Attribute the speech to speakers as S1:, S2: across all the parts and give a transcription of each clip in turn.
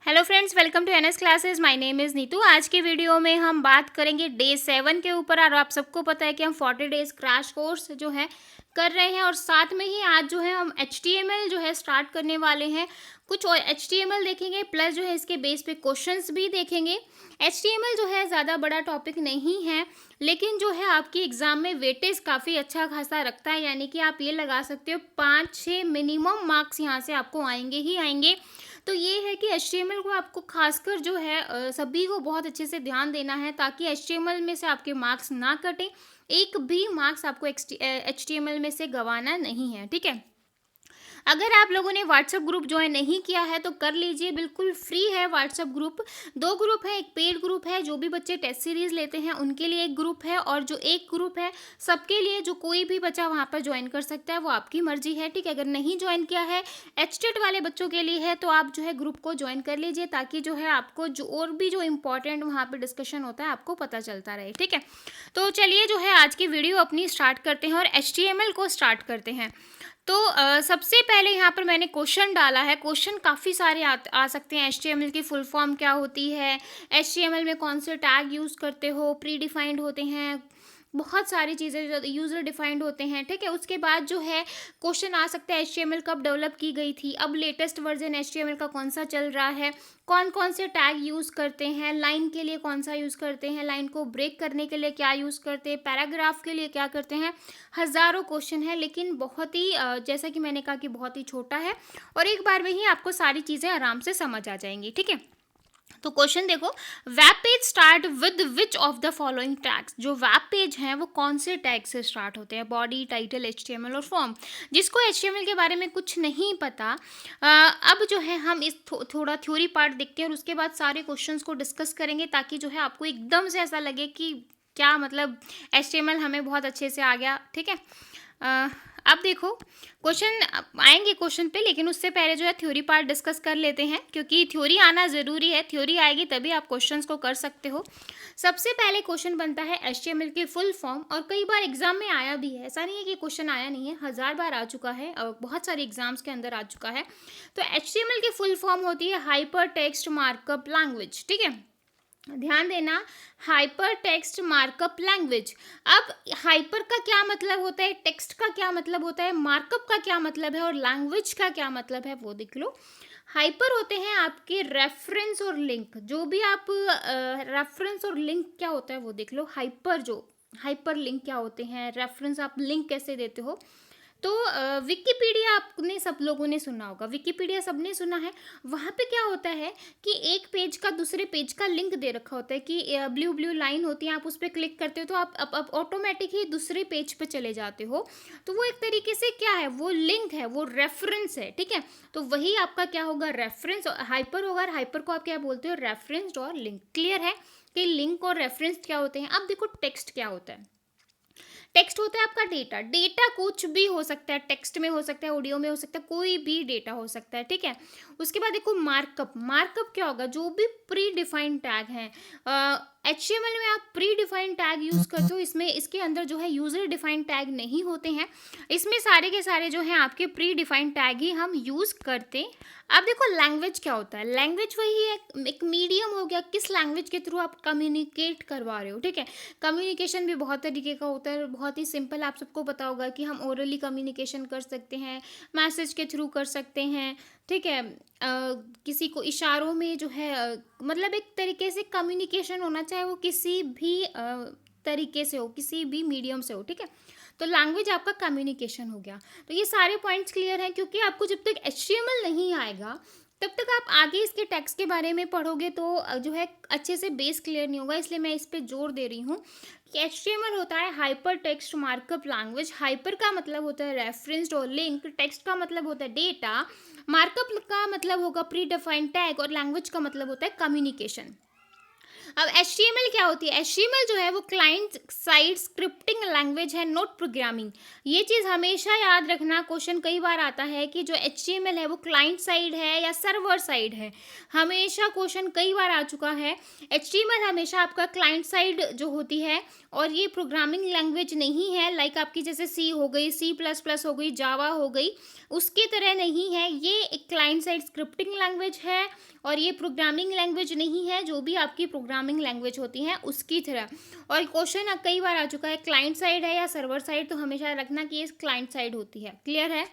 S1: Hello friends, welcome to NS classes. My name is Neetu. आज की video में हम बात करेंगे डे 7 के ऊपर। और आप सबको पता है कि हम 40 डेज क्रैश कोर्स जो है कर रहे हैं, और साथ में ही आज जो है हम HTML जो है स्टार्ट करने वाले हैं। कुछ और HTML देखेंगे, प्लस जो है इसके बेस पे क्वेश्चंस भी देखेंगे। HTML जो है ज़्यादा बड़ा टॉपिक नहीं है, लेकिन जो है आपकी एग्ज़ाम में वेटेज काफ़ी अच्छा खासा रखता है। यानी कि आप ये लगा सकते हो 5-6 मिनिमम मार्क्स यहाँ से आपको आएंगे ही आएंगे। तो ये है कि HTML को आपको खासकर जो है सभी को बहुत अच्छे से ध्यान देना है, ताकि HTML में से आपके मार्क्स ना कटें। एक भी मार्क्स आपको HTML में से गंवाना नहीं है, ठीक है। अगर आप लोगों ने व्हाट्सएप ग्रुप ज्वाइन नहीं किया है तो कर लीजिए, बिल्कुल फ्री है व्हाट्सएप ग्रुप। 2 ग्रुप है, एक पेड ग्रुप है जो भी बच्चे टेस्ट सीरीज लेते हैं उनके लिए एक ग्रुप है, और जो एक ग्रुप है सबके लिए, जो कोई भी बच्चा वहाँ पर ज्वाइन कर सकता है, वो आपकी मर्जी है, ठीक है। अगर नहीं ज्वाइन किया है, एचटेट वाले बच्चों के लिए है, तो आप जो है ग्रुप को ज्वाइन कर लीजिए, ताकि जो है आपको जो और भी जो इम्पोर्टेंट वहाँ पर डिस्कशन होता है आपको पता चलता रहे, ठीक है। तो चलिए जो है आज की वीडियो अपनी स्टार्ट करते हैं और HTML को स्टार्ट करते हैं। तो सबसे पहले यहाँ पर मैंने क्वेश्चन डाला है। क्वेश्चन काफ़ी सारे आ सकते हैं। HTML की फुल फॉर्म क्या होती है, HTML में कौन से टैग यूज़ करते हो, प्री डिफाइंड होते हैं, बहुत सारी चीज़ें यूज़र डिफाइंड होते हैं, ठीक है। उसके बाद जो है क्वेश्चन आ सकता है HTML कब डेवलप की गई थी, अब लेटेस्ट वर्जन HTML का कौन सा चल रहा है, कौन कौन से टैग यूज़ करते हैं, लाइन के लिए कौन सा यूज़ करते हैं, लाइन को ब्रेक करने के लिए क्या यूज़ करते हैं, पैराग्राफ के लिए क्या करते हैं। हज़ारों क्वेश्चन है, लेकिन बहुत ही जैसा कि मैंने कहा कि बहुत ही छोटा है, और एक बार में ही आपको सारी चीज़ें आराम से समझ आ जाएंगी, ठीक है। तो क्वेश्चन देखो, web page start with which of the following tags. जो वेब पेज हैं वो कौन से टैग से स्टार्ट होते हैं, बॉडी, टाइटल, HTML और फॉर्म। जिसको HTML के बारे में कुछ नहीं पता, अब जो है हम इस थोड़ा थ्योरी पार्ट देखते हैं, और उसके बाद सारे क्वेश्चंस को डिस्कस करेंगे, ताकि जो है आपको एकदम से ऐसा लगे कि क्या मतलब HTML हमें बहुत अच्छे से आ गया, ठीक है। अब देखो क्वेश्चन आएंगे क्वेश्चन पे, लेकिन उससे पहले जो है थ्योरी पार्ट डिस्कस कर लेते हैं, क्योंकि थ्योरी आना ज़रूरी है। थ्योरी आएगी तभी आप क्वेश्चंस को कर सकते हो। सबसे पहले क्वेश्चन बनता है HTML की फुल फॉर्म, और कई बार एग्जाम में आया भी है, ऐसा नहीं है कि क्वेश्चन आया नहीं है, 1000 बार आ चुका है और बहुत सारे एग्जाम्स के अंदर आ चुका है। तो HTML की फुल फॉर्म होती है हाइपर टेक्स्ट मार्कअप लैंग्वेज, ठीक है। ध्यान देना, हाइपर टेक्स्ट मार्कअप लैंग्वेज। अब हाइपर का क्या मतलब होता है, टेक्स्ट का क्या मतलब होता है, मार्कअप का क्या मतलब है, और लैंग्वेज का क्या मतलब है, वो देख लो। हाइपर होते हैं आपके रेफरेंस और लिंक। जो भी आप रेफरेंस और लिंक क्या होता है वो देख लो। हाइपर जो हाइपर लिंक क्या होते हैं, रेफरेंस आप लिंक कैसे देते हो। तो विकिपीडिया आपने सब लोगों ने सुना होगा, विकिपीडिया सबने सुना है। वहाँ पे क्या होता है कि एक पेज का दूसरे पेज का लिंक दे रखा होता है, कि ब्लू ब्लू लाइन होती है, आप उस पर क्लिक करते हो तो आप ऑटोमेटिक ही दूसरे पेज पे चले जाते हो। तो वो एक तरीके से क्या है, वो लिंक है, वो रेफरेंस है, ठीक है। तो वही आपका क्या होगा, रेफरेंस। हाइपर होगा, और हाइपर को आप क्या बोलते हो, रेफरेंस और लिंक। क्लियर है कि लिंक और रेफरेंस क्या होते हैं। अब देखो टेक्स्ट क्या होता है। टेक्स्ट होता है आपका डेटा। डेटा कुछ भी हो सकता है, टेक्स्ट में हो सकता है, ऑडियो में हो सकता है, कोई भी डेटा हो सकता है, ठीक है। उसके बाद देखो मार्कअप। मार्कअप क्या होगा, जो भी प्री डिफाइंड टैग हैं। HTML में आप प्री डिफाइंड टैग यूज़ करते हो, इसमें इसके अंदर जो है यूज़र डिफाइंड टैग नहीं होते हैं। इसमें सारे के सारे जो हैं आपके प्री डिफाइंड टैग ही हम यूज़ करते। अब देखो लैंग्वेज क्या होता है। लैंग्वेज वही है, एक मीडियम हो गया, किस लैंग्वेज के थ्रू आप कम्युनिकेट करवा रहे हो, ठीक है। कम्युनिकेशन भी बहुत तरीके का होता है, बहुत ही सिंपल। आप सबको पता होगा कि हम ओरली कम्युनिकेशन कर सकते हैं, मैसेज के थ्रू कर सकते हैं, ठीक है। किसी को इशारों में जो है मतलब एक तरीके से कम्युनिकेशन होना, चाहे वो किसी भी तरीके से हो, किसी भी मीडियम से हो, ठीक है। तो लैंग्वेज आपका कम्युनिकेशन हो गया। तो ये सारे पॉइंट्स क्लियर हैं, क्योंकि आपको जब तक HTML नहीं आएगा तब तक आप आगे इसके टैक्स के बारे में पढ़ोगे तो जो है अच्छे से बेस क्लियर नहीं होगा। इसलिए मैं इस पे जोर दे रही हूँ कि HTML होता है hyper text markup language. Hyper का मतलब होता है रेफरेंस्ड और लिंक, टेक्स्ट का मतलब होता है डेटा, मार्कअप का मतलब होगा प्री डिफाइंड टैग, और लैंग्वेज का मतलब होता है कम्युनिकेशन। अब HTML क्या होती है, HTML जो है वो क्लाइंट साइड स्क्रिप्टिंग लैंग्वेज है, नोट प्रोग्रामिंग। ये चीज़ हमेशा याद रखना, क्वेश्चन कई बार आता है कि जो HTML है वो क्लाइंट साइड है या सर्वर साइड है। हमेशा क्वेश्चन कई बार आ चुका है। HTML हमेशा आपका क्लाइंट साइड जो होती है, और ये प्रोग्रामिंग लैंग्वेज नहीं है, लाइक आपकी जैसे C हो गई, C++ हो गई, जावा हो गई, उसकी तरह नहीं है। ये एक क्लाइंट साइड स्क्रिप्टिंग लैंग्वेज है, और ये प्रोग्रामिंग लैंग्वेज नहीं है जो भी आपकी प्रोग्रामिंग लैंग्वेज होती हैं उसकी तरह। और क्वेश्चन कई बार आ चुका है क्लाइंट साइड है या सर्वर साइड, तो हमेशा रखना कि ये क्लाइंट साइड होती है। क्लियर है?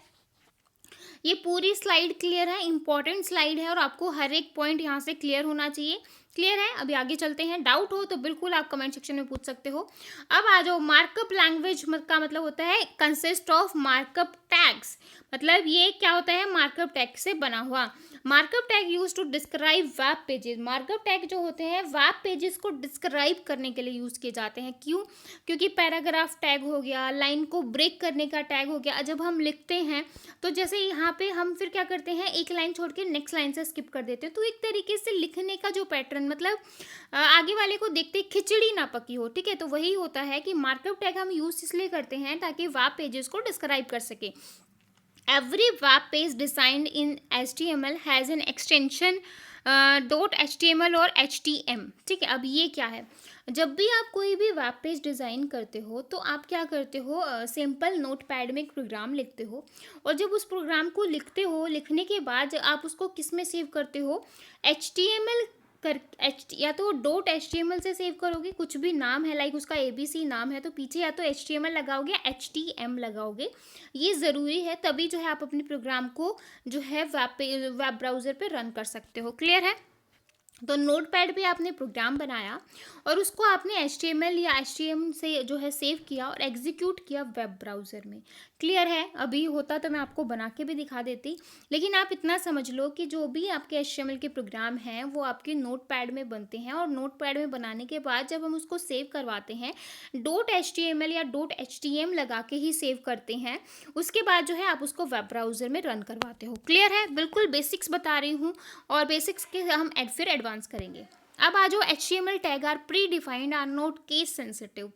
S1: ये पूरी स्लाइड क्लियर है, इंपॉर्टेंट स्लाइड है और आपको हर एक पॉइंट यहाँ से क्लियर होना चाहिए। क्लियर है? अभी आगे चलते हैं। डाउट हो तो बिल्कुल आप कमेंट सेक्शन में पूछ सकते हो। अब आ जाओ, मार्कअप लैंग्वेज का मतलब होता है कंसिस्ट ऑफ मार्कअप टैग्स। मतलब ये क्या होता है? मार्कअप टैग से बना हुआ। Markup tag use to describe web pages. Markup tag जो होते हैं वेब पेजेस को डिस्क्राइब करने के लिए यूज किए जाते हैं। क्यों? क्योंकि पैराग्राफ टैग हो गया, लाइन को ब्रेक करने का टैग हो गया। जब हम लिखते हैं तो जैसे यहाँ पे हम फिर क्या करते हैं, एक लाइन छोड़ के नेक्स्ट लाइन से स्किप कर देते हैं। तो एक तरीके से लिखने का जो पैटर्न, मतलब आगे वाले को देखते खिचड़ी ना पकी हो। ठीक है? तो वही होता है कि मार्कअप टैग हम यूज इसलिए करते हैं ताकि वेब पेजेस को डिस्क्राइब कर सके। Every web page designed in HTML has an extension .html और HTM। ठीक है? अब ये क्या है? जब भी आप कोई भी वेब पेज डिज़ाइन करते हो तो आप क्या करते हो, सिंपल नोटपैड में एक प्रोग्राम लिखते हो और जब उस प्रोग्राम को लिखते हो, लिखने के बाद आप उसको किस में सेव करते हो? HTML कर या तो .html से सेव करोगे, कुछ भी नाम है लाइक उसका ABC नाम है तो पीछे या तो HTML लगाओगे HTM लगाओगे। ये ज़रूरी है, तभी जो है आप अपने प्रोग्राम को जो है वेब ब्राउज़र पे रन कर सकते हो। क्लियर है? तो नोटपैड पे आपने प्रोग्राम बनाया और उसको आपने HTML या HTM से जो है सेव किया और एग्जीक्यूट किया वेब ब्राउज़र में। क्लियर है? अभी होता तो मैं आपको बना के भी दिखा देती, लेकिन आप इतना समझ लो कि जो भी आपके HTML के प्रोग्राम हैं वो आपके नोटपैड में बनते हैं और नोटपैड में बनाने के बाद जब हम उसको सेव करवाते हैं .html या .htm लगा के ही सेव करते हैं, उसके बाद जो है आप उसको वेब ब्राउज़र में रन करवाते हो। क्लियर है? बिल्कुल बेसिक्स बता रही हूँ और बेसिक्स के हम फिर एडवांस करेंगे। अब आ जाओ, HTML tag are predefined are not case sensitive.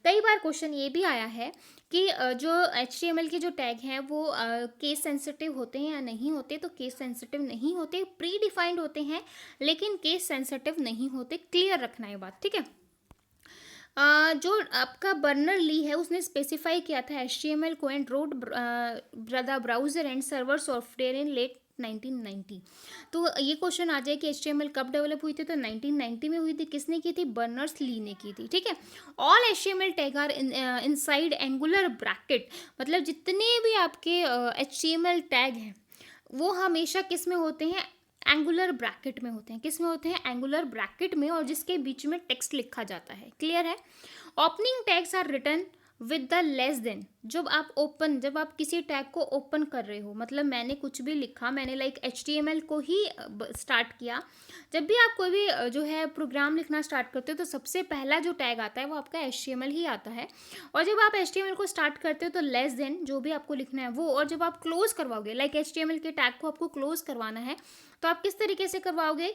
S1: कई बार क्वेश्चन ये भी आया है कि जो HTML के जो टैग हैं वो केस सेंसिटिव होते हैं या नहीं होते। तो केस सेंसिटिव नहीं होते, प्री डिफाइंड होते हैं लेकिन केस सेंसिटिव नहीं होते। क्लियर रखना ये बात। ठीक है? जो आपका बर्नर ली है उसने स्पेसिफाई किया था HTML को and wrote the browser and server software in late 1990। तो ये क्वेश्चन आ जाए कि HTML कब डेवलप हुई थी, तो 1990 में हुई थी। किसने की थी? बर्नर्स ली ने की थी। ठीक है? All HTML tag are inside angular bracket. मतलब जितने भी आपके HTML टैग हैं वो हमेशा किस में होते हैं? एंगुलर ब्रैकेट में होते हैं। किस में होते हैं? एंगुलर ब्रैकेट में, और जिसके बीच में टेक्स्ट लिखा जाता है। क्लियर है? Opening tags are written with the less than. जब आप किसी टैग को ओपन कर रहे हो, मतलब मैंने कुछ भी लिखा, मैंने लाइक HTML को ही स्टार्ट किया। जब भी आप कोई भी जो है प्रोग्राम लिखना स्टार्ट करते हो तो सबसे पहला जो टैग आता है वो आपका HTML ही आता है। और जब आप HTML को स्टार्ट करते हो तो लेस देन जो भी आपको लिखना है वो, और जब आप क्लोज करवाओगे लाइक HTML के टैग को आपको क्लोज करवाना है तो आप किस तरीके से करवाओगे?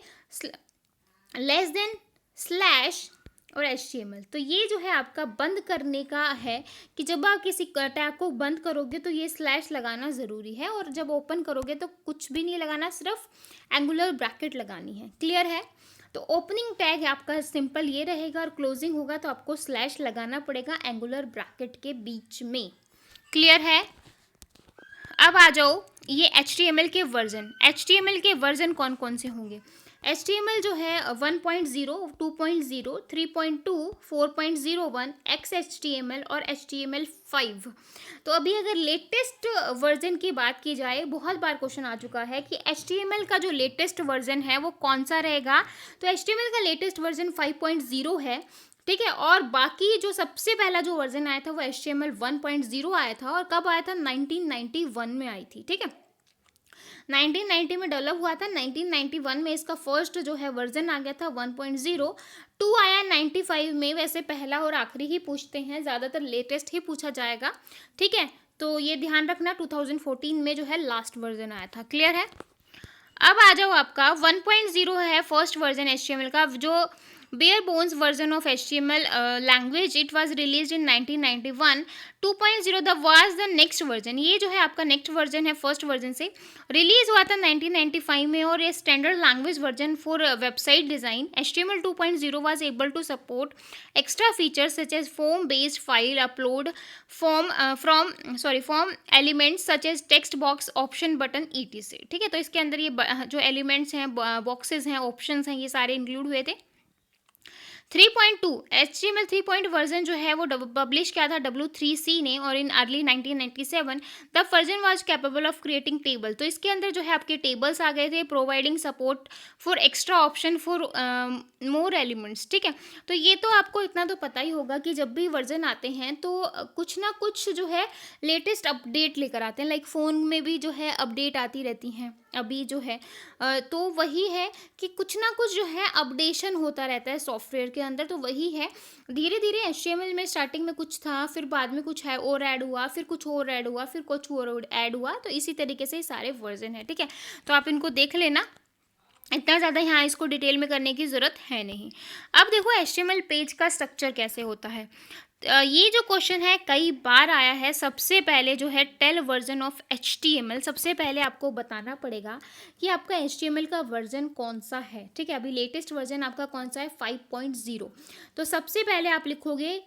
S1: लेस देन स्लैश और HTML। तो ये जो है आपका बंद करने का है कि जब आप किसी टैग को बंद करोगे तो ये स्लैश लगाना ज़रूरी है, और जब ओपन करोगे तो कुछ भी नहीं लगाना, सिर्फ एंगुलर ब्रैकेट लगानी है। क्लियर है? तो ओपनिंग टैग आपका सिंपल ये रहेगा और क्लोजिंग होगा तो आपको स्लैश लगाना पड़ेगा एंगुलर ब्रैकेट के बीच में। क्लियर है? अब आ जाओ ये HTML के वर्जन। HTML के वर्जन कौन कौन से होंगे? HTML जो है 1.0, 2.0, 3.2, 4.01, XHTML और HTML5। तो अभी अगर लेटेस्ट वर्जन की बात की जाए, बहुत बार क्वेश्चन आ चुका है कि HTML का जो लेटेस्ट वर्जन है वो कौन सा रहेगा। तो HTML का लेटेस्ट वर्जन 5.0 है। ठीक है? और बाकी जो सबसे पहला जो वर्जन आया था वो HTML 1.0 आया था, और कब आया था? 1991 में आई थी। ठीक है? 1990 में डेवलप हुआ था, 1991 में इसका फर्स्ट जो है वर्जन आ गया था 1.0। 2 आया 95 में। वैसे पहला और आखिरी ही पूछते हैं, ज़्यादातर लेटेस्ट ही पूछा जाएगा। ठीक है? तो ये ध्यान रखना, 2014 में जो है लास्ट वर्जन आया था। क्लियर है? अब आ जाओ, आपका 1.0 है फर्स्ट वर्जन HTML का, जो bare bones version of HTML language. It was released in 1991. 2.0 the was the next version, ये जो है आपका नेक्स्ट वर्जन है, फर्स्ट वर्जन से रिलीज हुआ था 1995 में, और ये standard language version for website design. HTML 2.0 was able to support extra features such as form based file upload, form elements such as text box, option button etc. ठीक है, तो इसके अंदर ये जो एलिमेंट्स हैं, बॉक्सेस हैं, ऑप्शंस हैं, ये सारे इंक्लूड हुए थे. 3.2 HTML 3 वर्जन जो है वो पब्लिश किया था W3C ने, और in early 1997 the version was capable of creating table. तो इसके अंदर जो है आपके टेबल्स आ गए थे, providing support for extra option for more elements. ठीक है, तो ये तो आपको इतना तो पता ही होगा कि जब भी वर्जन आते हैं तो कुछ ना कुछ जो है लेटेस्ट अपडेट लेकर आते हैं. लाइक फ़ोन में भी जो है अपडेट आती रहती हैं अभी जो है, तो वही है कि कुछ ना कुछ जो है अपडेशन होता रहता है सॉफ्टवेयर के अंदर. तो वही है, धीरे धीरे HTML में स्टार्टिंग में कुछ था, फिर बाद में कुछ है और ऐड हुआ, फिर कुछ और ऐड हुआ, फिर कुछ और ऐड हुआ. तो इसी तरीके से सारे वर्जन है. ठीक है, तो आप इनको देख लेना, इतना ज़्यादा यहाँ इसको डिटेल में करने की ज़रूरत है नहीं. अब देखो HTML पेज का स्ट्रक्चर कैसे होता है. ये जो क्वेश्चन है कई बार आया है. सबसे पहले जो है टेल वर्जन ऑफ HTML, सबसे पहले आपको बताना पड़ेगा कि आपका HTML का वर्जन कौन सा है. ठीक है, अभी लेटेस्ट वर्जन आपका कौन सा है, 5.0. तो सबसे पहले आप लिखोगे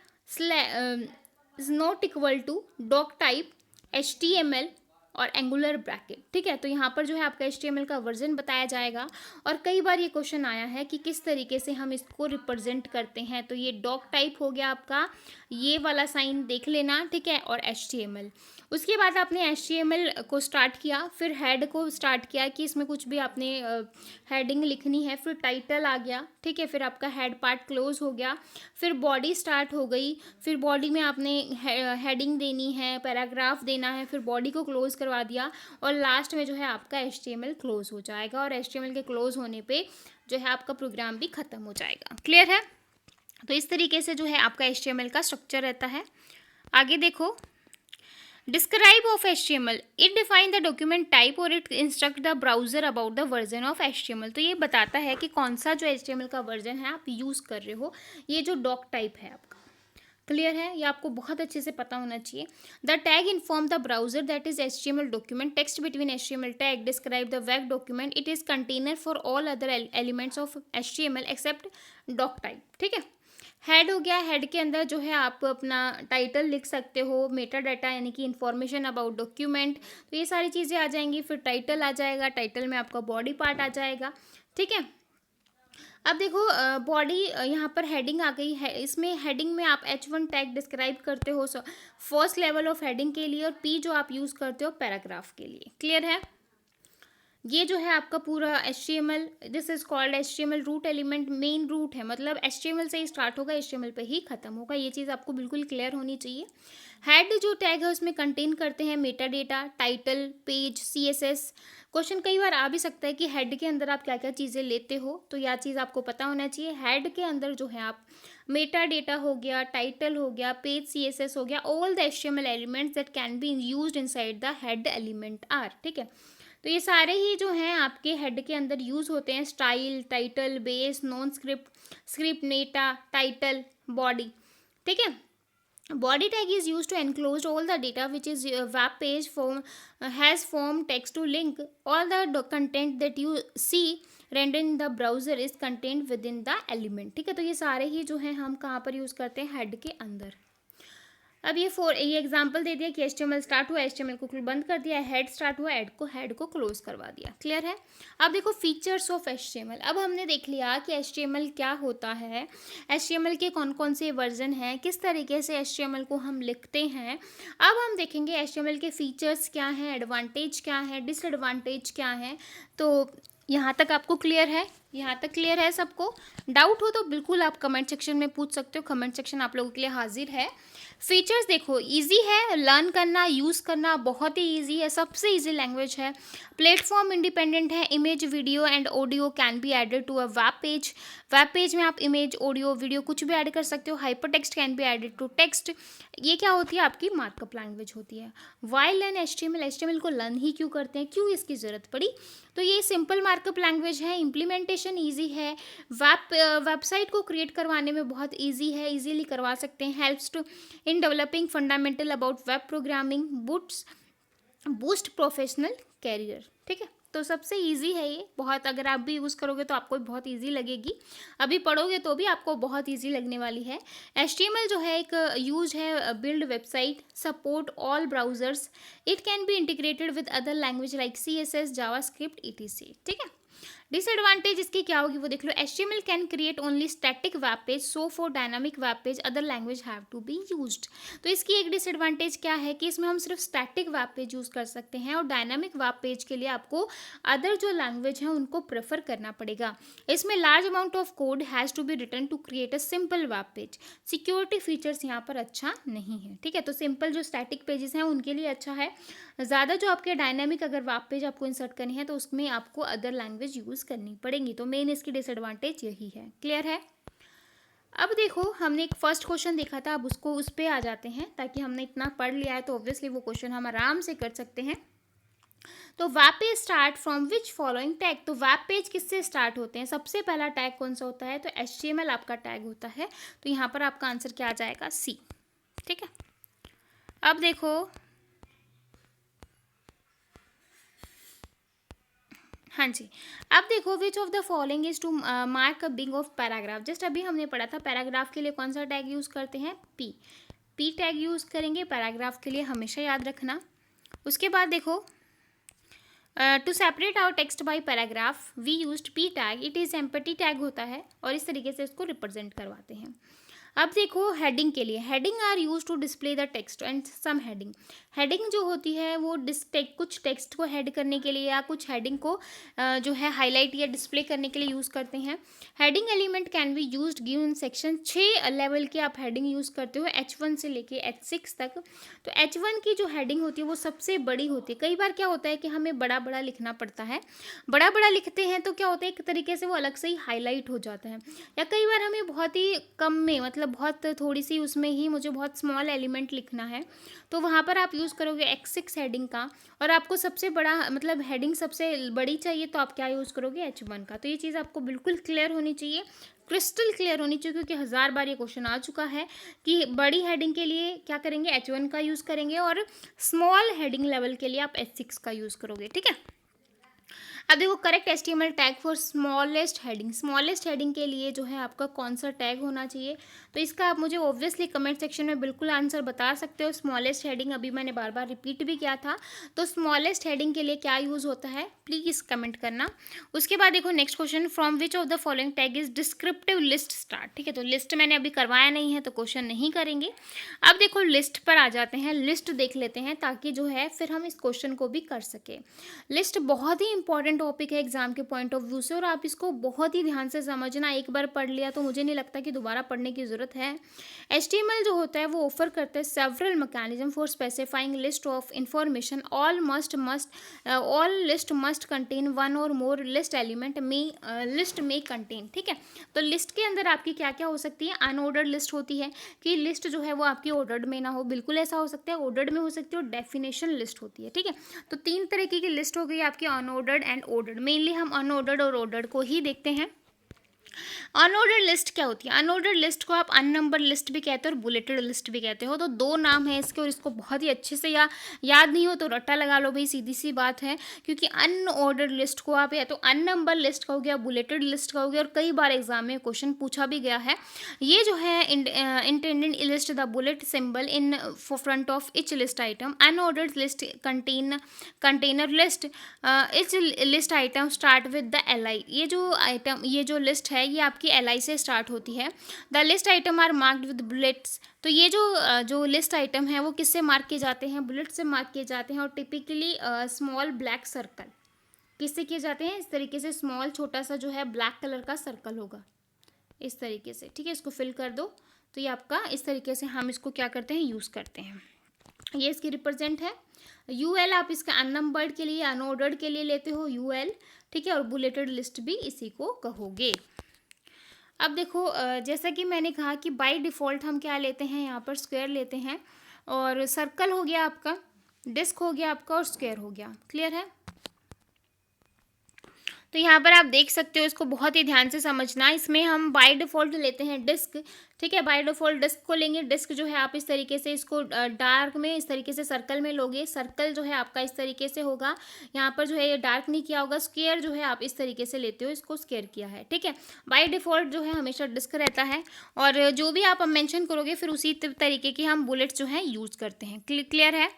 S1: not equal to doc type HTML और एंगुलर ब्रैकेट. ठीक है, तो यहाँ पर जो है आपका HTML का वर्जन बताया जाएगा. और कई बार ये क्वेश्चन आया है कि किस तरीके से हम इसको रिप्रेजेंट करते हैं. तो ये डॉक टाइप हो गया आपका, ये वाला साइन देख लेना. ठीक है, और HTML. उसके बाद आपने HTML को स्टार्ट किया, फिर हेड को स्टार्ट किया कि इसमें कुछ भी आपने हेडिंग लिखनी है, फिर टाइटल आ गया. ठीक है, फिर आपका हेड पार्ट क्लोज हो गया, फिर बॉडी स्टार्ट हो गई, फिर बॉडी में आपने हेडिंग देनी है, पैराग्राफ देना है, फिर बॉडी को क्लोज करवा दिया, और लास्ट में जो है आपका HTML क्लोज हो जाएगा. और HTML के क्लोज होने पे जो है आपका प्रोग्राम भी ख़त्म हो जाएगा. क्लियर है. तो इस तरीके से जो है आपका HTML का स्ट्रक्चर रहता है. आगे देखो, describe of HTML. It define the document type और it instruct the browser about the version of HTML. तो ये बताता है कि कौन सा जो HTML का वर्जन है आप यूज़ कर रहे हो. ये जो डॉक टाइप है आपका, क्लियर है, ये आपको बहुत अच्छे से पता होना चाहिए. The tag inform the browser that is HTML document. Text between HTML tag describe the web document. It is container for all other elements of HTML except doc type. ठीक है, हेड हो गया. हेड के अंदर जो है आप अपना टाइटल लिख सकते हो, मेटा डाटा यानी कि इन्फॉर्मेशन अबाउट डॉक्यूमेंट. तो ये सारी चीज़ें आ जाएंगी. फिर टाइटल आ जाएगा, टाइटल में आपका बॉडी पार्ट आ जाएगा. ठीक है, अब देखो बॉडी यहाँ पर हेडिंग आ गई है. इसमें हेडिंग में आप H1 टैग डिस्क्राइब करते हो फर्स्ट लेवल ऑफ हेडिंग के लिए, और P जो आप यूज़ करते हो पैराग्राफ के लिए. क्लियर है. ये जो है आपका पूरा HTML, this is called HTML root element. Main root है, मतलब HTML से ही स्टार्ट होगा, HTML पे ही खत्म होगा. ये चीज़ आपको बिल्कुल क्लियर होनी चाहिए. हेड जो टैग है उसमें कंटेन करते हैं Meta data, title, page, CSS. Question कई बार आ भी सकता है कि हेड के अंदर आप क्या क्या चीज़ें लेते हो, तो यह चीज़ आपको पता होना चाहिए. हेड के अंदर जो है आप मेटा डेटा हो गया, टाइटल हो गया, पेज, CSS हो गया, all the HTML elements that can be used inside the head element are. ठीक है, तो ये सारे ही जो हैं आपके हेड के अंदर यूज़ होते हैं. Style, title, base, non script, script, Meta, title, body. ठीक है, body tag is used to enclose all the data which is web page form has form text to link. All the content that you see rendered in the browser is contained within the element. ठीक है, तो ये सारे ही जो हैं हम कहाँ पर यूज़ करते हैं, हेड के अंदर. अब ये एग्जांपल दे दिया कि HTML स्टार्ट हुआ, HTML को बंद कर दिया, हेड स्टार्ट हुआ, हेड को क्लोज करवा दिया. क्लियर है. अब देखो फीचर्स ऑफ HTML. अब हमने देख लिया कि HTML क्या होता है, HTML के कौन कौन से वर्जन हैं, किस तरीके से HTML को हम लिखते हैं. अब हम देखेंगे HTML के फीचर्स क्या हैं, एडवांटेज क्या है, डिसएडवांटेज क्या है. तो यहाँ तक आपको क्लियर है, यहाँ तक क्लियर है सबको. डाउट हो तो बिल्कुल आप कमेंट सेक्शन में पूछ सकते हो. कमेंट सेक्शन आप लोगों के लिए हाजिर है. फीचर्स देखो, इजी है लर्न करना, यूज़ करना बहुत ही इजी है, सबसे इजी लैंग्वेज है. प्लेटफॉर्म इंडिपेंडेंट है. Image, video and audio can be added to a web page. Web page में आप इमेज, ऑडियो, वीडियो कुछ भी ऐड कर सकते हो. Hypertext can be added to text. ये क्या होती है, आपकी मार्कअप लैंग्वेज होती है. Why learn HTML. HTML को लर्न ही क्यों करते हैं, क्यों इसकी ज़रूरत पड़ी, तो ये सिंपल मार्कअप लैंग्वेज है. इम्प्लीमेंटेशन कम्युनिकेशन ईजी है, वेबसाइट को क्रिएट करवाने में बहुत ईजी है, ईजीली करवा सकते हैं। Helps to in developing fundamental about web programming, boost professional career. ठीक है, तो सबसे इजी है ये बहुत, अगर आप भी यूज़ करोगे तो आपको बहुत इजी लगेगी, अभी पढ़ोगे तो भी आपको बहुत इजी लगने वाली है। HTML जो है एक यूज है build website, support all browsers, it can be integrated with other language like CSS, JavaScript, etc। ठीक है, डिसएडवांटेज इसकी क्या होगी वो देख लो। HTML can create only static web page, so for dynamic web page other language have to be used. तो इसकी एक डिसएडवांटेज क्या है कि इसमें हम सिर्फ स्टैटिक वेब पेज यूज़ कर सकते हैं, और डायनामिक वेब पेज के लिए आपको अदर जो लैंग्वेज है उनको प्रेफर करना पड़ेगा। इसमें large amount of code has to be written to create a simple web page. Security features यहाँ पर अच्छा नहीं है। ठीक है, तो सिंपल जो स्टैटिक पेजेस हैं उनके लिए अच्छा है, ज़्यादा जो आपके डायनामिक अगर वेब पेज आपको इंसर्ट करनी है तो उसमें आपको अदर लैंग्वेज यूज़ करनी पड़ेंगी। तो मेन इसकी डिसएडवांटेज यही है। क्लियर है? अब देखो, हमने एक फर्स्ट क्वेश्चन देखा था, अब उसको उस पे आ जाते हैं, ताकि हमने इतना पढ़ लिया है तो ऑब्वियसली वो क्वेश्चन हम आराम से कर सकते हैं। तो web page start from which following tag. तो वेब पेज किससे स्टार्ट होते हैं? सबसे पहला टैग कौन सा होता है? तो HTML आपका टैग होता है। तो यहाँ पर आपका आंसर क्या आ जाएगा? सी। ठीक है, अब देखो, हाँ जी, अब देखो, which of the following is to mark a big of paragraph. Just अभी हमने पढ़ा था पैराग्राफ के लिए कौन सा टैग यूज़ करते हैं? पी टैग यूज़ करेंगे पैराग्राफ के लिए, हमेशा याद रखना। उसके बाद देखो, to separate our text by paragraph we used P tag, it is empty tag होता है, और इस तरीके से इसको रिप्रेजेंट करवाते हैं। अब देखो, हेडिंग के लिए, heading are use to display the text and some heading. Heading जो होती है वो कुछ टेक्स्ट को हेड करने के लिए या कुछ हेडिंग को जो है हाईलाइट या डिस्प्ले करने के लिए यूज़ करते हैं। Heading element can be used given section. 6 level के आप हेडिंग यूज़ करते हो, H1 से लेके H6 तक। तो H1 की जो हेडिंग होती है वो सबसे बड़ी होती है। कई बार क्या होता है कि हमें बड़ा बड़ा लिखना पड़ता है, बड़ा बड़ा लिखते हैं तो क्या होता है, एक तरीके से वो अलग से ही हाईलाइट हो जाता है। या कई बार हमें बहुत ही कम में, मतलब बहुत थोड़ी सी उसमें ही मुझे बहुत स्मॉल एलिमेंट लिखना है, तो वहाँ पर आप यूज़ करोगे H6 हेडिंग का, और आपको सबसे बड़ा मतलब हेडिंग सबसे बड़ी चाहिए तो आप क्या यूज़ करोगे? H1 का। तो ये चीज़ आपको बिल्कुल क्लियर होनी चाहिए, क्रिस्टल क्लियर होनी चाहिए, क्योंकि 1000 बार ये क्वेश्चन आ चुका है कि बड़ी हेडिंग के लिए क्या करेंगे? H1 का यूज़ करेंगे, और स्मॉल हेडिंग लेवल के लिए आप H6 का यूज़ करोगे। ठीक है, अब देखो, correct HTML tag for smallest heading. Smallest heading के लिए जो है आपका कौन सा टैग होना चाहिए? तो इसका आप मुझे ऑब्वियसली कमेंट सेक्शन में बिल्कुल आंसर बता सकते हो। स्मॉलेस्ट हेडिंग अभी मैंने बार बार रिपीट भी किया था, तो स्मॉलेस्ट हेडिंग के लिए क्या यूज़ होता है, प्लीज़ कमेंट करना। उसके बाद देखो, next question, from which of the following tag is descriptive list start. ठीक है, तो लिस्ट मैंने अभी करवाया नहीं है तो क्वेश्चन नहीं करेंगे। अब देखो, लिस्ट पर आ जाते हैं, लिस्ट देख लेते हैं, ताकि जो है फिर हम इस क्वेश्चन को भी कर सके। लिस्ट बहुत ही इंपॉर्टेंट टॉपिक है एग्जाम के पॉइंट ऑफ व्यू से, और आप इसको बहुत ही ध्यान से समझना। एक बार पढ़ लिया तो मुझे नहीं लगता कि दोबारा पढ़ने की ज़रूरत है। HTML जो होता है वो ऑफर करता है several mechanism for specifying list of information. All list must contain one और मोर लिस्ट एलिमेंट लिस्ट में कंटेन। ठीक है, तो लिस्ट के अंदर आपकी क्या क्या हो सकती है? अनऑर्डर्ड लिस्ट होती है, कि लिस्ट जो है वो आपकी ऑर्डर्ड में ना हो, बिल्कुल ऐसा हो सकता है, ऑर्डर्ड में हो सकती है, और डेफिनेशन लिस्ट होती है। ठीक है, तो 3 तरीके की लिस्ट हो गई आपकी, अनऑर्डर्ड एंड ऑर्डर्ड। मेनली हम अनऑर्डर्ड और ऑर्डर्ड को ही देखते हैं। अनऑर्डर्ड लिस्ट क्या होती है? अनऑर्डर्ड लिस्ट को आप अननंबर लिस्ट भी कहते हो और बुलेटेड लिस्ट भी कहते हो। तो 2 नाम है इसके, और इसको बहुत ही अच्छे से याद नहीं हो तो रट्टा लगा लो भाई, सीधी सी बात है। क्योंकि अनऑर्डर्ड लिस्ट को आप या तो अननंबर लिस्ट कहोगे या बुलेटेड लिस्ट कहोगे, और कई बार एग्जाम में क्वेश्चन पूछा भी गया है। ये जो है intended list the bullet symbol in front of each list item. Unordered list container list etch list item start with the LI। ये जो लिस्ट है ये आपकी LI से स्टार्ट होती है। The list item are marked with bullets. तो ये जो लिस्ट आइटम है वो किससे मार्क किए जाते हैं? बुलेट से मार्क किए जाते हैं, और टिपिकली स्मॉल ब्लैक सर्कल किससे किए जाते हैं? इस तरीके से स्मॉल छोटा सा जो है ब्लैक कलर का सर्कल होगा, इस तरीके से। ठीक है, इसको फिल कर दो। तो ये आपका इस तरीके से हम इसको क्या करते हैं? यूज़ करते हैं। ये इसकी रिप्रेजेंट है। UL आप इसका अननंबर्ड के लिए, अनऑर्डर्ड के लिए लेते हो UL। ठीक है, और बुलेटेड लिस्ट भी इसी को कहोगे। अब देखो, जैसा कि मैंने कहा कि बाय डिफ़ॉल्ट हम क्या लेते हैं, यहाँ पर स्क्वायर लेते हैं, और सर्कल हो गया आपका, डिस्क हो गया आपका, और स्क्वायर हो गया। क्लियर है? तो यहाँ पर आप देख सकते हो, इसको बहुत ही ध्यान से समझना। इसमें हम बाय डिफ़ॉल्ट लेते हैं डिस्क, ठीक है। बाय डिफ़ॉल्ट डिस्क को लेंगे। डिस्क जो है आप इस तरीके से इसको डार्क में इस तरीके से सर्कल में लोगे। सर्कल जो है आपका इस तरीके से होगा। यहाँ पर जो है ये डार्क नहीं किया होगा। स्क्वायर जो है आप इस तरीके से लेते हो, इसको स्क्वायर किया है, ठीक है। बाय डिफ़ॉल्ट जो है हमेशा डिस्क रहता है, और जो भी आप मेंशन करोगे फिर उसी तरीके की हम बुलेट्स जो है यूज़ करते हैं। क्लियर है,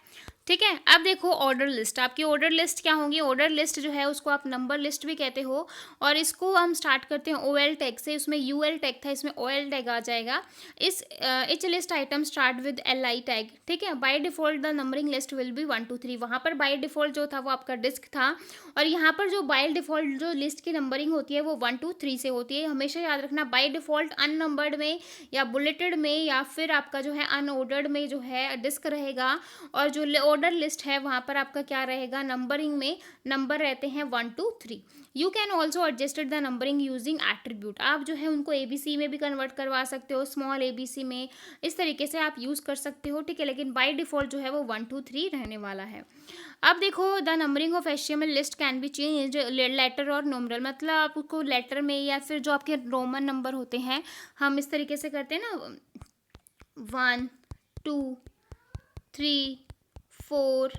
S1: ठीक है। अब देखो ऑर्डर लिस्ट, आपकी ऑर्डर लिस्ट क्या होंगी। ऑर्डर लिस्ट जो है उसको आप नंबर लिस्ट भी कहते हो, और इसको हम स्टार्ट करते हैं OL टैग से। उसमें UL टैग था, इसमें OL टैग आ जाएगा। Etch list item start with LI tag, ठीक है। By default the numbering list will be 1 2 3। वहाँ पर बाय डिफॉल्ट जो था वो आपका डिस्क था, और यहाँ पर जो बाय डिफॉल्ट जो लिस्ट की नंबरिंग होती है वो 1 2 3 से होती है। हमेशा याद रखना, बाय डिफॉल्ट अननंबर्ड में या बुलेटेड में या फिर आपका जो है अनऑर्डर्ड में जो है डिस्क रहेगा, और जो ऑर्डर लिस्ट है वहाँ पर आपका क्या रहेगा, नंबरिंग में नंबर रहते हैं 1 2 3। You can also adjusted the numbering using attribute. आप जो है उनको ABC में भी कन्वर्ट करवा सकते हो, स्मॉल ABC में, इस तरीके से आप यूज़ कर सकते हो, ठीक है। लेकिन बाय डिफ़ॉल्ट जो है वो 1 2 3 रहने वाला है। अब देखो, the numbering of HTML list can be change letter और नंबरल, मतलब आपको लेटर में या फिर जो आपके रोमन नंबर होते हैं, हम इस तरीके से करते हैं ना, 1 2 3 4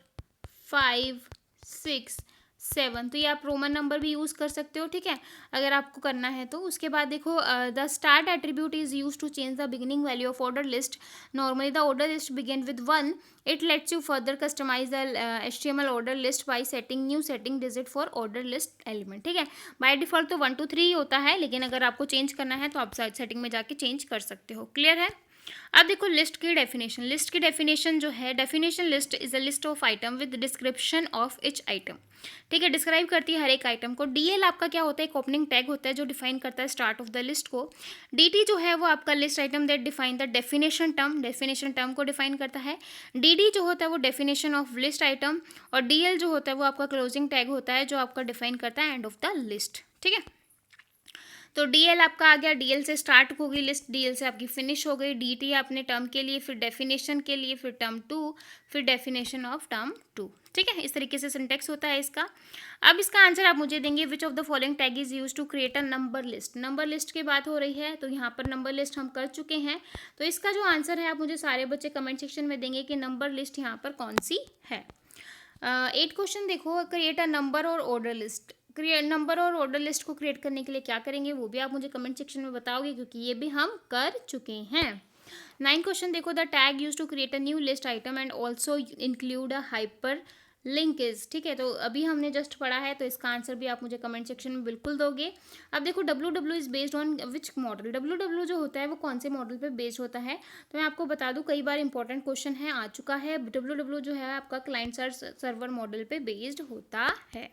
S1: 5 6 7, तो ये आप रोमन नंबर भी यूज़ कर सकते हो, ठीक है, अगर आपको करना है तो। उसके बाद देखो, the start attribute is use to change the beginning value of order list. Normally the order list begin with 1। It lets you further customise the HTML order list by setting new setting digit for order list element, ठीक है। By default तो 1 2 3 ही होता है, लेकिन अगर आपको change करना है तो आप सेटिंग में जाके चेंज कर सकते हो। क्लियर है। अब देखो लिस्ट की डेफिनेशन। लिस्ट की डेफिनेशन जो है, definition list is a list of item with description of each item, ठीक है। डिस्क्राइब करती है हर एक आइटम को। DL आपका क्या होता है, एक ओपनिंग टैग होता है जो डिफाइन करता है स्टार्ट ऑफ द लिस्ट को। DT जो है वो आपका list item that define the definition term, definition term को डिफाइन करता है। DD जो होता है वो डेफिनेशन ऑफ लिस्ट आइटम, और DL जो होता है वो आपका क्लोजिंग टैग होता है जो आपका डिफाइन करता है एंड ऑफ द लिस्ट, ठीक है। तो DL आपका आ गया, DL से स्टार्ट होगी लिस्ट, DL से आपकी फिनिश हो गई। DT अपने टर्म के लिए, फिर डेफिनेशन के लिए, फिर टर्म 2, फिर डेफिनेशन ऑफ टर्म 2, ठीक है। इस तरीके से सिंटेक्स होता है इसका। अब इसका आंसर आप मुझे देंगे, which of the following tag is use to create a number list. Number list की बात हो रही है, तो यहाँ पर नंबर लिस्ट हम कर चुके हैं। तो इसका जो आंसर है, आप मुझे सारे बच्चे कमेंट सेक्शन में देंगे कि नंबर लिस्ट यहाँ पर कौन सी है। 8 क्वेश्चन देखो, क्रिएट अ नंबर और ऑर्डर लिस्ट। क्रिएट नंबर और ऑर्डर लिस्ट को क्रिएट करने के लिए क्या करेंगे वो भी आप मुझे कमेंट सेक्शन में बताओगे, क्योंकि ये भी हम कर चुके हैं। 9 क्वेश्चन देखो, the tag use to create a new list item and also include a hyperlink is, ठीक है। तो अभी हमने जस्ट पढ़ा है, तो इसका आंसर भी आप मुझे कमेंट सेक्शन में बिल्कुल दोगे। अब देखो, WW is based on which model. WW जो होता है वो कौन से मॉडल पे बेस्ड होता है, तो मैं आपको बता दूं, कई बार इंपॉर्टेंट क्वेश्चन है, आ चुका है। WW जो है आपका क्लाइंट सर्वर मॉडल पे बेस्ड होता है।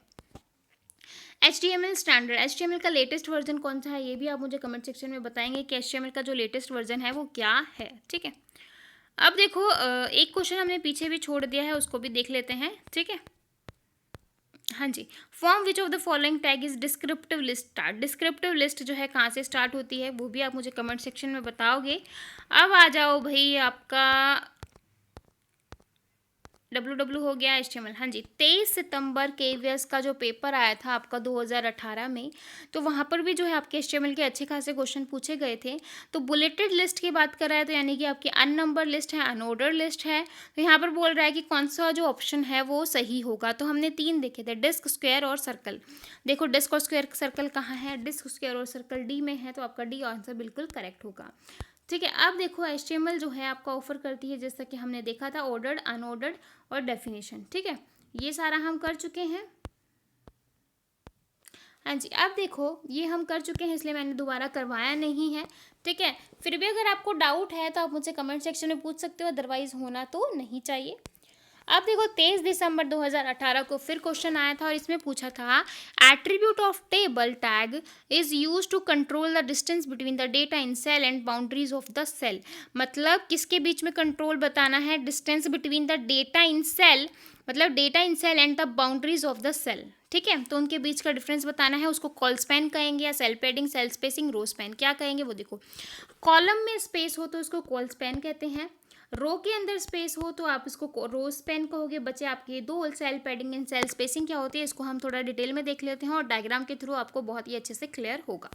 S1: HTML स्टैंडर्ड, HTML का लेटेस्ट वर्जन कौन सा है, ये भी आप मुझे कमेंट सेक्शन में बताएंगे कि HTML का जो लेटेस्ट वर्जन है वो क्या है, ठीक है। अब देखो, एक क्वेश्चन हमने पीछे भी छोड़ दिया है, उसको भी देख लेते हैं, ठीक है। हाँ जी, form which of the following tag is descriptive list start. Descriptive list जो है कहाँ से स्टार्ट होती है वो भी आप मुझे कमेंट सेक्शन में बताओगे। अब आ जाओ भाई, आपका WW हो गया, HTML। हाँ जी, 23 सितंबर KVS का जो पेपर आया था आपका 2018 में, तो वहाँ पर भी जो है आपके HTML के अच्छे खासे क्वेश्चन पूछे गए थे। तो बुलेटेड लिस्ट की बात कर रहा है, तो यानी कि आपकी अननंबर लिस्ट है, अनऑर्डर लिस्ट है। तो यहाँ पर बोल रहा है कि कौन सा जो ऑप्शन है वो सही होगा। तो हमने 3 देखे थे, डिस्क, स्क्वायर और सर्कल। देखो डिस्क और स्क्वायर सर्कल कहाँ है, डिस्क, स्क्वायर और सर्कल D में है, तो आपका D आंसर बिल्कुल करेक्ट होगा, ठीक है। अब देखो, HTML जो है आपका ऑफर करती है, जैसा कि हमने देखा था, ऑर्डर्ड, अनऑर्डर्ड और डेफिनेशन, ठीक है। ये सारा हम कर चुके हैं। हाँ जी, अब देखो ये हम कर चुके हैं, इसलिए मैंने दोबारा करवाया नहीं है, ठीक है। फिर भी अगर आपको डाउट है तो आप मुझसे कमेंट सेक्शन में पूछ सकते हो, अदरवाइज होना तो नहीं चाहिए। अब देखो, 23 दिसंबर 2018 को फिर क्वेश्चन आया था, और इसमें पूछा था, attribute of table tag is use to control the distance between the data in cell and boundaries of the cell. मतलब किसके बीच में कंट्रोल बताना है, distance between the data in cell, मतलब data in cell and the boundaries of the cell, ठीक है। तो उनके बीच का डिफरेंस बताना है, उसको कॉल स्पैन कहेंगे, या cell padding, cell spacing, row span, क्या कहेंगे वो देखो। कॉलम में स्पेस हो तो उसको कॉल स्पैन कहते हैं, रो के अंदर स्पेस हो तो आप इसको रो स्पैन कहोगे। बचे आपके दो, cell padding and cell spacing क्या होती है, इसको हम थोड़ा डिटेल में देख लेते हैं और डायग्राम के थ्रू आपको बहुत ही अच्छे से क्लियर होगा।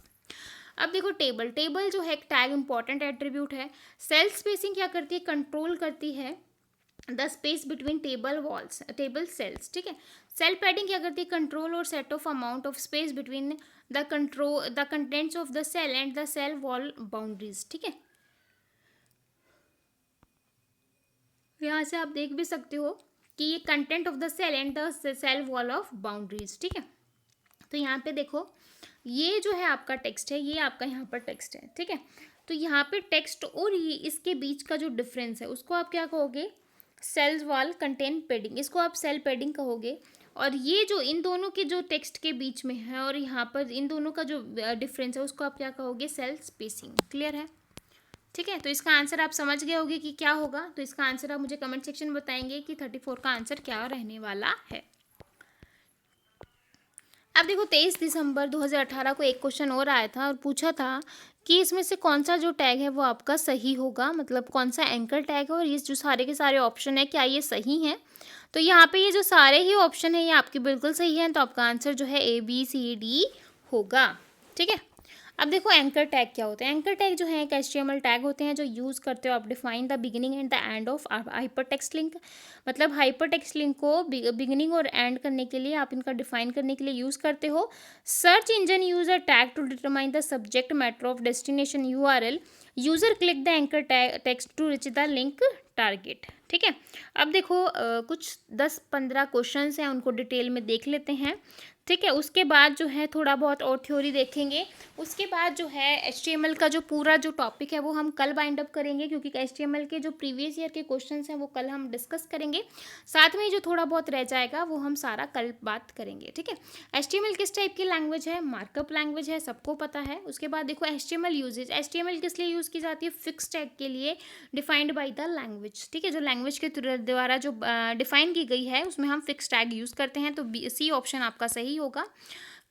S1: अब देखो टेबल, टेबल जो है एक टैग इंपॉर्टेंट एट्रीब्यूट है। सेल स्पेसिंग क्या करती है, कंट्रोल करती है the space between table walls, table cells, ठीक है। सेल पैडिंग क्या करती है, कंट्रोल और set of amount of space between the contents of the cell and the cell wall boundaries, ठीक है। यहाँ से आप देख भी सकते हो कि ये content of the cell and the cell wall of boundaries, ठीक है। तो यहाँ पे देखो, ये जो है आपका टेक्स्ट है, ये आपका यहाँ पर टेक्स्ट है, ठीक है। तो यहाँ पे टेक्स्ट और ये इसके बीच का जो डिफरेंस है उसको आप क्या कहोगे, सेल्स वॉल कंटेन पैडिंग, इसको आप सेल पैडिंग कहोगे। और ये जो इन दोनों के जो टेक्स्ट के बीच में है और यहाँ पर इन दोनों का जो डिफरेंस है उसको आप क्या कहोगे, सेल स्पेसिंग। क्लियर है, ठीक है। तो इसका आंसर आप समझ गए होगे कि क्या होगा। तो इसका आंसर आप मुझे कमेंट सेक्शन में बताएंगे कि 34 का आंसर क्या रहने वाला है। अब देखो 23 दिसंबर 2018 को एक क्वेश्चन और आया था और पूछा था कि इसमें से कौन सा जो टैग है वो आपका सही होगा, मतलब कौन सा एंकर टैग है और ये जो सारे के सारे ऑप्शन है क्या ये सही हैं। तो यहाँ पे ये जो सारे ही ऑप्शन है ये आपके बिल्कुल सही हैं, तो आपका आंसर जो है ABCD होगा, ठीक है। अब देखो एंकर टैग क्या होते हैं। एंकर टैग जो है एक HTML टैग होते हैं जो यूज़ करते हो आप define the beginning and the end of hyper text link, मतलब हाइपर टेक्स्ट लिंक को बिगिनिंग और एंड करने के लिए आप इनका डिफाइन करने के लिए यूज़ करते हो। Search engine use a tag to determine the subject matter of destination URL, user click the anchor text to reach the link target, ठीक है। अब देखो कुछ 10-15 क्वेश्चंस हैं, उनको डिटेल में देख लेते हैं, ठीक है। उसके बाद जो है थोड़ा बहुत और थ्योरी देखेंगे। उसके बाद जो है HTML का जो पूरा जो टॉपिक है वो हम कल बाइंड अप करेंगे, क्योंकि HTML के जो प्रीवियस ईयर के क्वेश्चंस हैं वो कल हम डिस्कस करेंगे। साथ में जो थोड़ा बहुत रह जाएगा वो हम सारा कल बात करेंगे, ठीक है। HTML किस टाइप की लैंग्वेज है, मार्कअप लैंग्वेज है, सबको पता है। उसके बाद देखो HTML यूजेज, HTML किस लिए यूज़ की जाती है, फिक्स टैग के लिए डिफाइंड बाय द लैंग्वेज, ठीक है। जो लैंग्वेज के द्वारा जो डिफाइन की गई है उसमें हम फिक्स टैग यूज़ करते हैं, तो C ऑप्शन आपका सही होगा।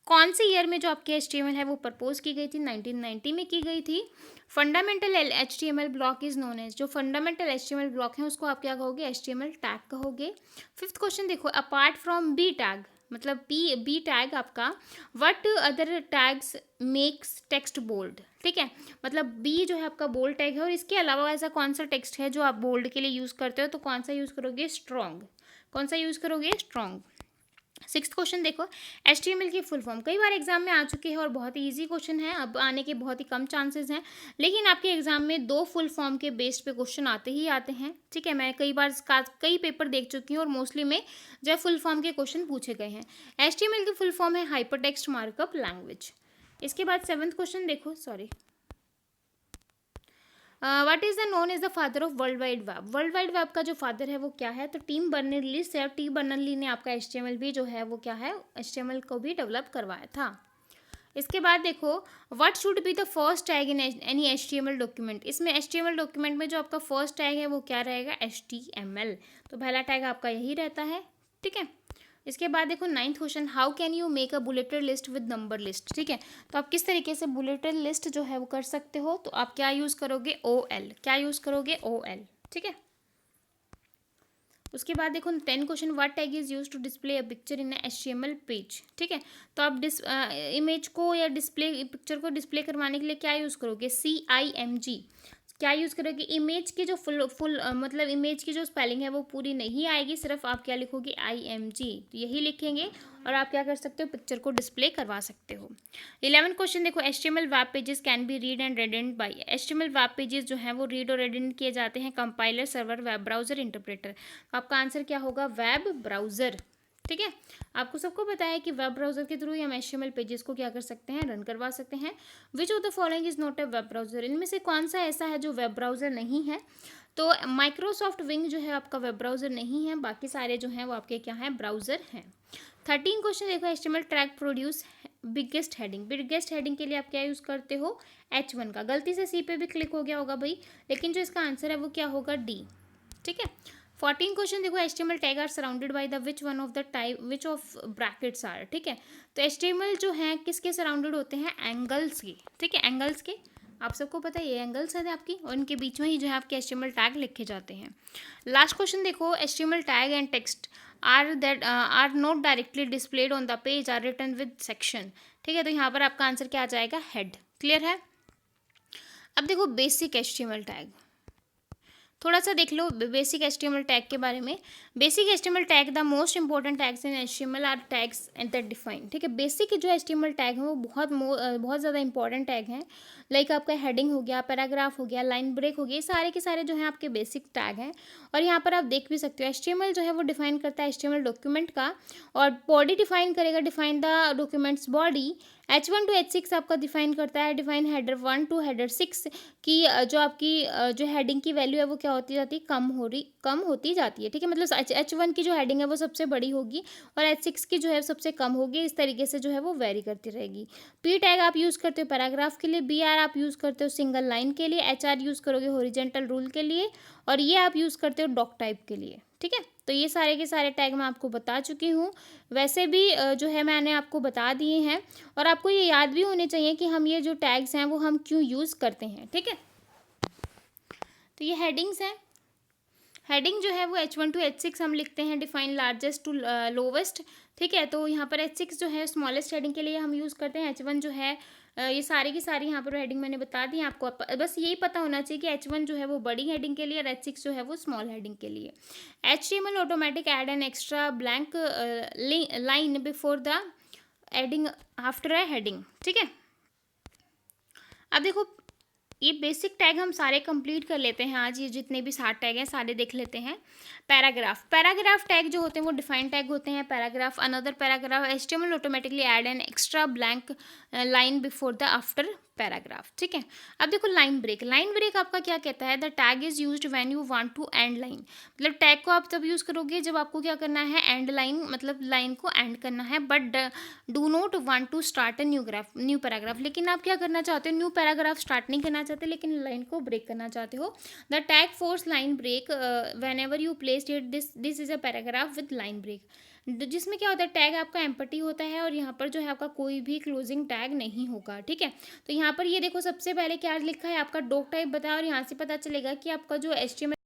S1: कौन से ईयर में जो आपकी HTML है वो प्रपोज की गई थी, 1990 में की गई थी। Fundamental HTML block is known as, जो फंडामेंटल HTML ब्लॉक है उसको आप क्या कहोगे, HTML टैग कहोगे। फिफ्थ क्वेश्चन देखो, अपार्ट फ्रॉम बी टैग, मतलब बी टैग आपका what other tags makes text bold, ठीक है। मतलब बी जो है आपका बोल्ड टैग है और इसके अलावा ऐसा कौन सा टेक्स्ट है जो आप बोल्ड के लिए यूज़ करते हो, तो कौन सा यूज़ करोगे, स्ट्रॉन्ग। कौन सा यूज़ करोगे, स्ट्रॉन्ग। सिक्स्थ क्वेश्चन देखो, HTML की फुल फॉर्म कई बार एग्जाम में आ चुके हैं और बहुत ही इजी क्वेश्चन है, अब आने के बहुत ही कम चांसेस हैं, लेकिन आपके एग्जाम में 2 फुल फॉर्म के बेस्ड पे क्वेश्चन आते ही आते हैं, ठीक है। मैं कई बार कई पेपर देख चुकी हूँ और मोस्टली में जब फुल फॉर्म के क्वेश्चन पूछे गए हैं। HTML की फुल फॉर्म है हाइपर टेक्स्ट मार्कअप लैंग्वेज। इसके बाद 7th क्वेश्चन देखो, sorry, what is the known is the father of world wide web. World wide web का जो फादर है वो क्या है, तो टीम बर्नर ली से, टीम बर्नर ली ने आपका HTML भी जो है वो क्या है, HTML को भी डेवलप करवाया था। इसके बाद देखो, what should be the first tag in any HTML document. इसमें HTML डॉक्यूमेंट में जो आपका फर्स्ट टैग है वो क्या रहेगा, HTML, तो पहला टैग आपका यही रहता है, ठीक है। इसके बाद देखो 9th question, how can you make a bulleted list with number list, ठीक है। तो आप किस तरीके से बुलेटेड लिस्ट जो है वो कर सकते हो, तो आप क्या यूज़ करोगे, OL, क्या यूज़ करोगे, OL, ठीक है। उसके बाद देखो 10 question, what tag is use to display a picture in HTML page, ठीक है। तो आप इमेज को या डिस्प्ले पिक्चर को डिस्प्ले करवाने के लिए क्या यूज़ करोगे, CIMG, क्या यूज़ करोगे। इमेज की जो फुल मतलब इमेज की जो स्पेलिंग है वो पूरी नहीं आएगी, सिर्फ आप क्या लिखोगे, IMG, तो यही लिखेंगे और आप क्या कर सकते हो, पिक्चर को डिस्प्ले करवा सकते हो। 11th क्वेश्चन देखो, HTML web pages can be read and rendered by. HTML web pages जो हैं वो रीड और रेडेंट किए जाते हैं compiler, server, web browser, interpreter. तो आपका आंसर क्या होगा, वेब ब्राउजर, ठीक है। आपको सबको पता है कि वेब ब्राउजर के थ्रू हम HTML पेजेस को क्या कर सकते हैं, रन करवा सकते हैं। विच of the following is not a web browser, इनमें से कौन सा ऐसा है जो वेब ब्राउजर नहीं है, तो माइक्रोसॉफ्ट विंग जो है आपका वेब ब्राउजर नहीं है, बाकी सारे जो हैं वो आपके क्या हैं, ब्राउजर हैं। 13 क्वेश्चन देखो, HTML track produce biggest heading. Biggest heading के लिए आप क्या यूज़ करते हो, H1 का। गलती से C पे भी क्लिक हो गया होगा भाई, लेकिन जो इसका आंसर है वो क्या होगा, D, ठीक है। 14 क्वेश्चन देखो, HTML tag are surrounded by the which one of the type which of brackets are, ठीक है। तो HTML जो है किसके सराउंडेड होते हैं, एंगल्स के, ठीक है, एंगल्स के। आप सबको पता है ये एंगल्स हैं आपकी, और इनके बीच में ही जो है आपके HTML टैग लिखे जाते हैं। लास्ट क्वेश्चन देखो, HTML tag and text are not directly displayed on the page are written with section. ठीक है, तो यहाँ पर आपका आंसर क्या आ जाएगा, हेड। क्लियर है। अब देखो बेसिक HTML टैग, थोड़ा सा देख लो बेसिक HTML टैग के बारे में। Basic HTML tag the most important tags in HTML are tags and that define. ठीक है, बेसिक जो HTML टैग है वो बहुत ज़्यादा इंपॉर्टेंट टैग हैं। लाइक आपका हेडिंग हो गया, पैराग्राफ हो गया, लाइन ब्रेक हो गया, ये सारे के सारे जो हैं आपके बेसिक टैग हैं। और यहाँ पर आप देख भी सकते हो HTML जो है वो डिफाइन करता है HTML डॉक्यूमेंट का, और बॉडी डिफाइन करेगा, define the documents body. H1 to H6 आपका डिफाइन करता है, डिफाइन हेडर 1 to हेडर 6 की जो आपकी जो हेडिंग की वैल्यू है वो क्या होती जाती है, कम होती जाती है। ठीक है, मतलब H1 की जो हेडिंग है वो सबसे बड़ी होगी और H6 की जो है सबसे कम होगी। इस तरीके से जो है वो वेरी करती रहेगी। P टैग आप यूज़ करते हो पैराग्राफ के लिए, BR आप यूज़ करते हो सिंगल लाइन के लिए, HR यूज़ करोगे हॉरिजॉन्टल रूल के लिए, और ये आप यूज़ करते हो डॉक टाइप के लिए। ठीक है, तो ये सारे के सारे टैग मैं आपको बता चुकी हूँ। वैसे भी जो है मैंने आपको बता दिए हैं, और आपको ये याद भी होने चाहिए कि हम ये जो टैग्स हैं वो हम क्यों यूज़ करते हैं। ठीक है, तो ये हेडिंग्स हैं। हेडिंग जो है वो H1 to H6 हम लिखते हैं, डिफाइन लार्जेस्ट टू लोवेस्ट। ठीक है, तो यहाँ पर H6 जो है स्मॉलेस्ट हेडिंग के लिए हम यूज़ करते हैं। H1 जो है ये सारी की सारी यहाँ पर हेडिंग मैंने बता दी आपको। बस यही पता होना चाहिए कि H1 जो है वो बड़ी हेडिंग के लिए और H6 जो है वो स्मॉल हेडिंग के लिए। HTML automatic add an extra blank line before the adding after a heading. ठीक है, अब देखो ये बेसिक टैग हम सारे कंप्लीट कर लेते हैं आज। ये जितने भी 7 टैग हैं सारे देख लेते हैं। पैराग्राफ टैग जो होते हैं वो डिफाइन टैग होते हैं। Paragraph, another paragraph, HTML automatically add an extra blank line before the after paragraph. ठीक है, अब देखो लाइन ब्रेक आपका क्या कहता है, the tag is used when you want to end line. मतलब टैग को आप तब यूज़ करोगे जब आपको क्या करना है, एंड लाइन, मतलब लाइन को एंड करना है, but do not want to start a new paragraph. लेकिन आप क्या करना चाहते हो, न्यू पैराग्राफ स्टार्ट नहीं करना चाहते, लेकिन लाइन को ब्रेक करना चाहते हो। The tag force line break whenever you place it this is a paragraph with line break. जिसमें क्या होता है, टैग आपका एम्पटी होता है और यहाँ पर जो है आपका कोई भी क्लोजिंग टैग नहीं होगा। ठीक है, तो यहाँ पर ये देखो सबसे पहले क्या लिखा है आपका डॉक टाइप बताया, और यहाँ से पता चलेगा कि आपका जो HTML